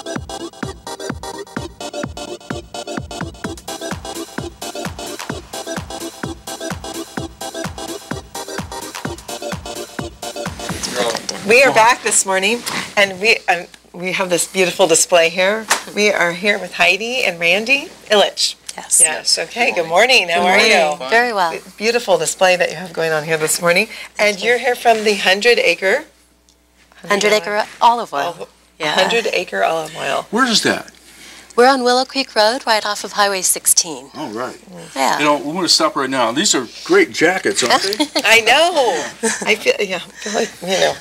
We are back this morning, and we have this beautiful display here. We are here with Heidi and Randy Illich. Yes. Yes. Okay. Good morning. How are you? Very well. Beautiful display that you have going on here this morning, and you're here from the 100-acre olive oil. Yeah. 100-acre olive oil. Where is that? We're on Willow Creek Road, right off of Highway 16. Oh, right. Yeah. You know, we want to stop right now. These are great jackets, aren't they? I know. I feel like,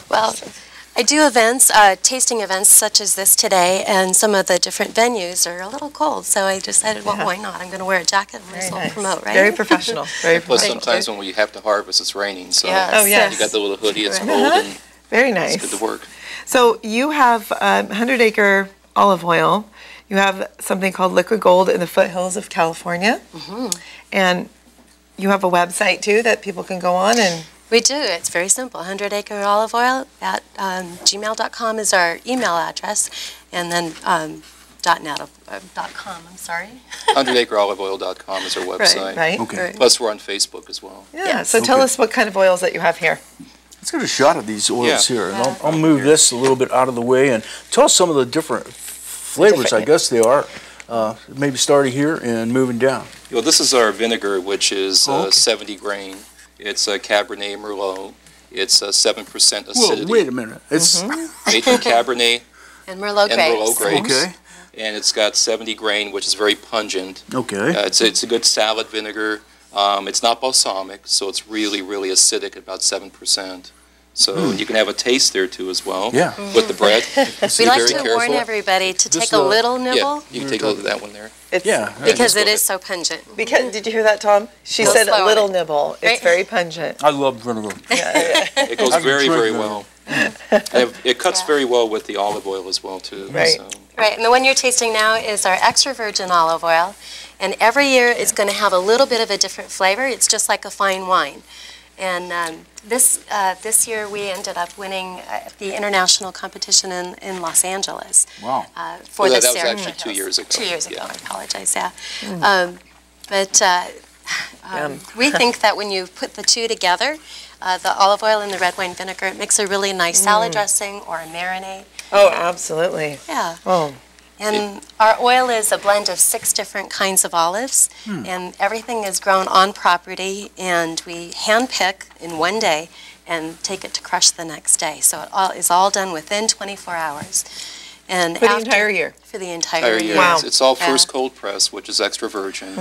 Well, I do events, tasting events such as this today, and some of the different venues are a little cold, so I decided, well, why not? I'm going to wear a jacket and might as well promote, right? Very professional. Very Plus, professional. sometimes when we have to harvest, it's raining, so Oh, yes. you got the little hoodie, it's cold, and very nice. it's good to work. So you have 100-acre olive oil. You have something called Liquid Gold in the Foothills of California. And you have a website, too, that people can go on and... We do. It's very simple. 100-acre olive oil at gmail.com is our email address, and then .com, I'm sorry. 100acreoliveoil.com is our website. Right. Okay. Plus, we're on Facebook as well. Yeah, so tell us what kind of oils that you have here. Let's get a shot of these oils Yeah. here. And I'll move this a little bit out of the way and tell us some of the different flavors, I guess they are. Maybe starting here and moving down. Well, this is our vinegar, which is 70 grain. It's a Cabernet Merlot. It's 7% acidity. Whoa, wait a minute. It's Made from Cabernet And Merlot grapes. okay. And it's got 70 grain, which is very pungent. Okay. It's a good salad vinegar. It's not balsamic, so it's really, really acidic, about 7%. So you can have a taste there too as well. Yeah. With the bread. We like to warn everybody to take a little Yeah, nibble you can take a look at that one there. Yeah. because it is so pungent. Because, did you hear that, Tom? She said a little nibble. It's very pungent. I love vinegar. It goes very, very well. And it cuts very well with the olive oil as well too. Right. So. Right, and the one you're tasting now is our extra virgin olive oil, and every year it's going to have a little bit of a different flavor. It's just like a fine wine. And this year we ended up winning the international competition in Los Angeles. Wow. For that this was year. actually 2 years ago. 2 years ago, Yeah. I apologize, yeah. We think that when you put the two together, the olive oil and the red wine vinegar, it makes a really nice salad dressing or a marinade. Oh, absolutely. Yeah. Oh. And our oil is a blend of 6 different kinds of olives, and everything is grown on property, and we hand pick in one day and take it to crush the next day. So it is all done within 24 hours. And For the entire year? For the entire year. Wow. It's all first cold press, which is extra virgin.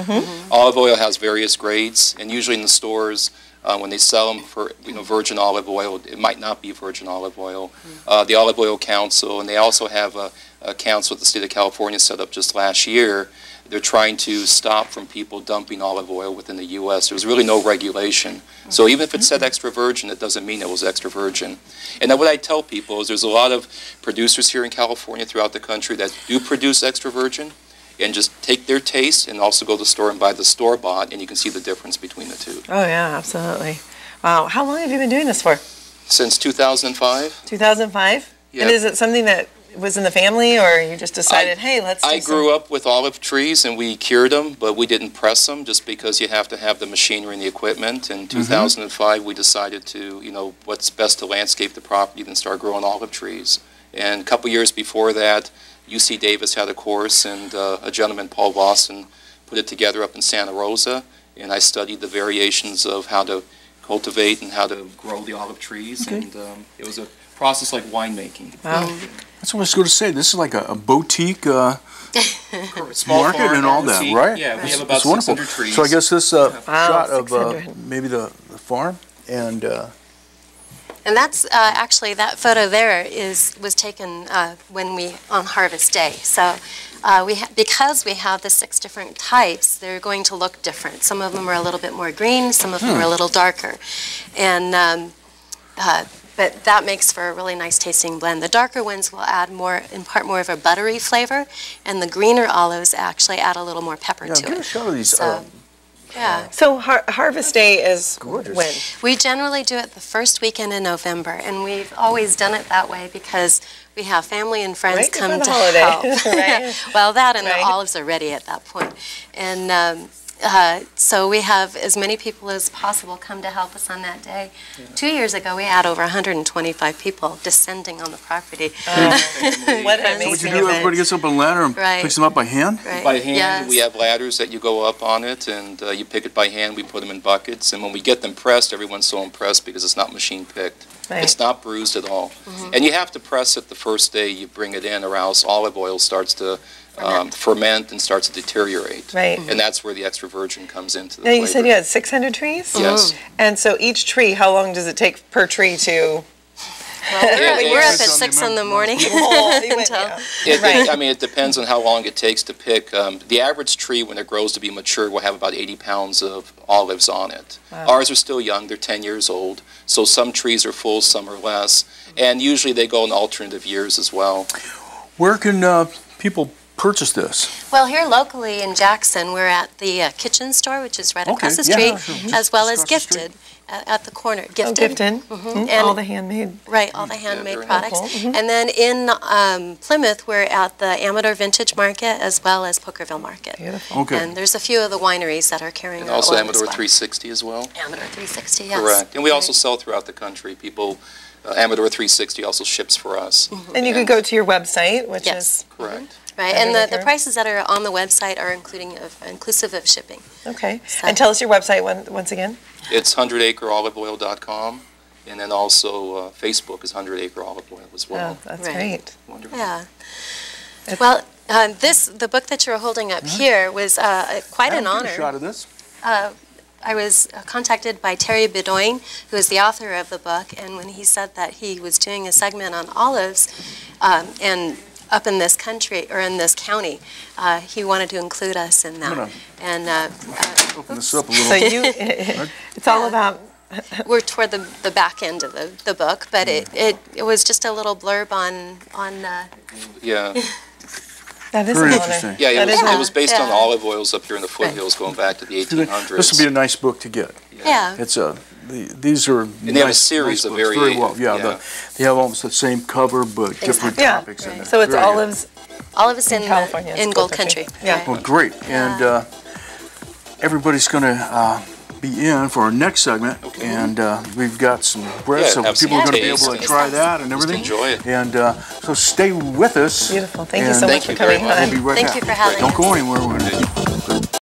Olive oil has various grades, and usually in the stores, when they sell them for virgin olive oil, it might not be virgin olive oil. The Olive Oil Council, and they also have a council that the state of California set up just last year. They're trying to stop from people dumping olive oil within the U.S. There's really no regulation. So even if it said extra virgin, it doesn't mean it was extra virgin. And then what I tell people is there's a lot of producers here in California throughout the country that do produce extra virgin, and just take their taste and also go to the store and buy the store-bought, and you can see the difference between the two. Oh, yeah, absolutely. Wow. How long have you been doing this for? Since 2005. 2005? Yeah. And is it something that was in the family, or you just decided, hey, let's do I grew up with olive trees, and we cured them, but we didn't press them just because you have to have the machinery and the equipment. In 2005, we decided to, what's best to landscape the property than start growing olive trees. And a couple years before that, UC Davis had a course, and a gentleman, Paul Lawson, put it together up in Santa Rosa, and I studied the variations of how to cultivate and how to grow the olive trees, and it was a process like winemaking. Wow. That's what I was going to say. This is like a boutique Small market farm, and all that, boutique. right? Yeah, we have about It's wonderful. 600 trees. So I guess this shot of 600. maybe the farm and... And that's actually, that photo there was taken on harvest day. So because we have the 6 different types, they're going to look different. Some of them are a little bit more green, some of them are a little darker. And but that makes for a really nice tasting blend. The darker ones will impart more of a buttery flavor, and the greener olives actually add a little more pepper to it. Give a shot of these. So, Yeah. So Harvest Day is Gorgeous. when? We generally do it the first weekend in November, and we've always done it that way because we have family and friends Right come before to the holiday, help. right? Well, that and Right. the olives are ready at that point. And so we have as many people as possible come to help us on that day. 2 years ago, we had over 125 people descending on the property. What an What you amazing do, everybody event. gets up on a ladder and Right. picks them up by hand? Right. By hand, Yes. we have ladders that you go up on it, and you pick it by hand. We put them in buckets, and when we get them pressed, everyone's so impressed because it's not machine picked. Right. It's not bruised at all. And you have to press it the first day you bring it in, or else olive oil starts to ferment and starts to deteriorate. Right. And that's where the extra virgin comes into the Now, you said flavor. you had 600 trees? Yes. And so each tree, how long does it take per tree to? Well, we're up at Depends on the 6 in the amount- morning. Yeah. I mean, it depends on how long it takes to pick. The average tree, when it grows to be mature, will have about 80 pounds of olives on it. Wow. Ours are still young. They're 10 years old. So some trees are full, some are less. And usually they go in alternative years as well. Where can people purchase this? Well, here locally in Jackson, we're at the Kitchen Store, which is right across the street, sure. as well Just as across the Gifted at the corner. Oh, Gifted. Gifted. And- All the handmade. Right, all the handmade very products. helpful. And then in Plymouth, we're at the Amador Vintage Market as well as Pookerville Market. Beautiful. Okay. And there's a few of the wineries that are carrying And our also oil Amador as well. 360 as well. Amador 360, yes. Correct. And we also sell throughout the country. People, Amador 360 also ships for us. And you could go to your website, which Yes. is, Correct. Right, and Everything the here? prices that are on the website are inclusive of shipping. okay. So- And tell us your website once again. It's 100acreoliveoil.com. And then also Facebook is 100 Acre Olive Oil as Oh, well. that's Right. great. Wonderful. Yeah. It's- Well, the book that you're holding up here was quite an Adam, honor. take a shot of this. I was contacted by Terry Bedoin, who is the author of the book, and when he said that he was doing a segment on olives, and up in this country, or in this county, he wanted to include us in that. gonna- And Open this up a little. So you, it's all about, we're toward the back end of the book, but it was just a little blurb on Yeah. that is Very an honor. interesting. Yeah, That it is was, an it was based on Yeah. olive oils up here in the foothills going back to the 1800s. This would be a nice book to get. yeah. It's these are they have a nice- series nice of books, very well. Yeah, yeah. they have almost the same cover but different Yeah. topics in it. So it's Very good. olives, All of us in California. in It's Gold Gold Country. Country. Yeah. right. Well, great, and everybody's going to be in for our next segment, and we've got some bread, Yeah, so have some people are going to be taste able to and try that and just everything. enjoy it. And so stay with us. beautiful. Thank you and so much Thank for you very coming much. on. We'll be right Thank back. you for having Don't us. go anywhere. We're gonna